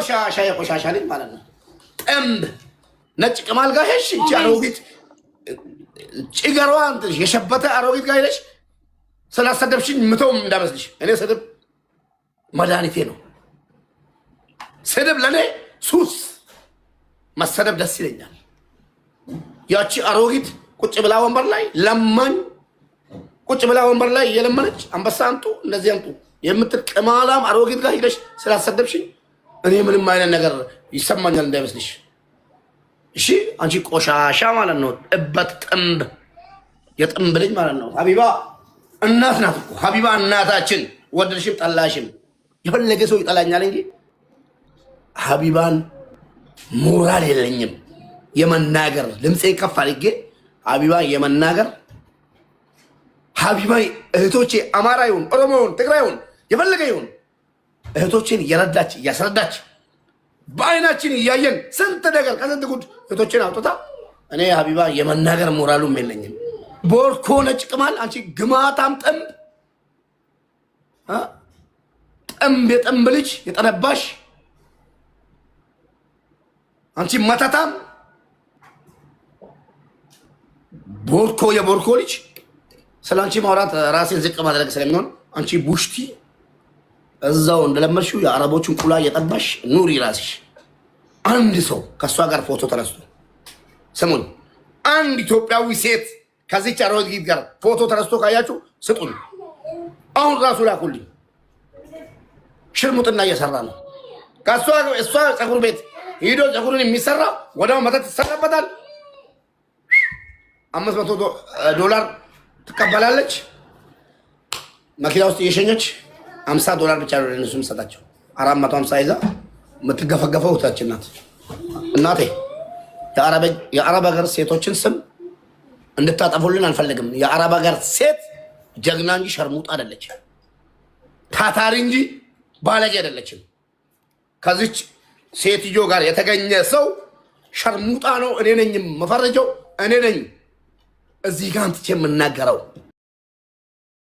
ቆሻሻ የቆሻሻ ልጅ ማለት ነው። ጥምብ ነጭ ቅማል ጋር ሄሽ እንጂ አሮጊት ጭገሯ የሸበተ አሮጊት ጋር ሄደሽ ስላሰደብሽኝ ምተውም እንዳመስልሽ። እኔ ስድብ መድኃኒቴ ነው። ስድብ ለእኔ ሱስ፣ መሰደብ ደስ ይለኛል። ያቺ አሮጊት ቁጭ ብላ ወንበር ላይ ለማኝ ቁጭ ብላ ወንበር ላይ እየለመነች አንበሳ አምጡ እንደዚህ አምጡ የምትል ቅማላም አሮጊት ጋር ሄደሽ ስላሰደብሽኝ እኔ ምንም አይነት ነገር ይሰማኛል እንዳይመስልሽ። እሺ አንቺ ቆሻሻ ማለት ነው። እበት ጥምብ የጥምብ ልጅ ማለት ነው። ሀቢባ እናት ናት እኮ ሀቢባ እናታችን። ወደድሽም ጠላሽም የፈለገ ሰው ይጠላኛል እንጂ ሀቢባን ሞራል የለኝም የመናገር ልምፄ ከፍ አድርጌ ሀቢባን የመናገር ሀቢባ እህቶቼ አማራ ይሁን ኦሮሞ ይሁን ትግራይ ይሁን የፈለገ ይሁን እህቶችን እየረዳች እያስረዳች በአይናችን እያየን ስንት ነገር ከስንት ጉድ እህቶችን አውጥታ እኔ ሀቢባ የመናገር ሞራሉም የለኝም። ቦርኮ ነጭ ቅማል አንቺ ግማታም ጥምብ ጥምብ የጥምብ ልጅ የጠነባሽ አንቺ መተታም ቦርኮ የቦርኮ ልጅ ስለ አንቺ ማውራት ራሴን ዝቅ ማድረግ ስለሚሆን አንቺ ቡሽቲ እዛው እንደለመድሽው የአረቦችን ቁላ እየጠባሽ ኑሪ ራስሽ። አንድ ሰው ከእሷ ጋር ፎቶ ተነስቶ ስሙን፣ አንድ ኢትዮጵያዊ ሴት ከዚች አሮጊት ጋር ፎቶ ተነስቶ ካያችሁ ስጡን። አሁን ራሱ ላኩልኝ። ሽርሙጥና እየሰራ ነው። እሷ ፀጉር ቤት ሂዶ ፀጉርን የሚሰራ ወዲያው መተት ይሰራበታል። $500 ትቀበላለች። መኪና ውስጥ እየሸኘች $50 ብቻ ነው ለነሱ የምሰጣቸው። 450 ይዛ የምትገፈገፈው እህታችን ናት። እናቴ የአረብ ሀገር ሴቶችን ስም እንድታጠፉልን አልፈልግም። የአረብ ሀገር ሴት ጀግና እንጂ ሸርሙጣ አይደለችም። ታታሪ እንጂ ባለጌ አይደለችም። ከዚች ሴትዮ ጋር የተገኘ ሰው ሸርሙጣ ነው። እኔ ነኝ መፈረጀው፣ እኔ ነኝ እዚህ ጋር አንትቼ የምናገረው።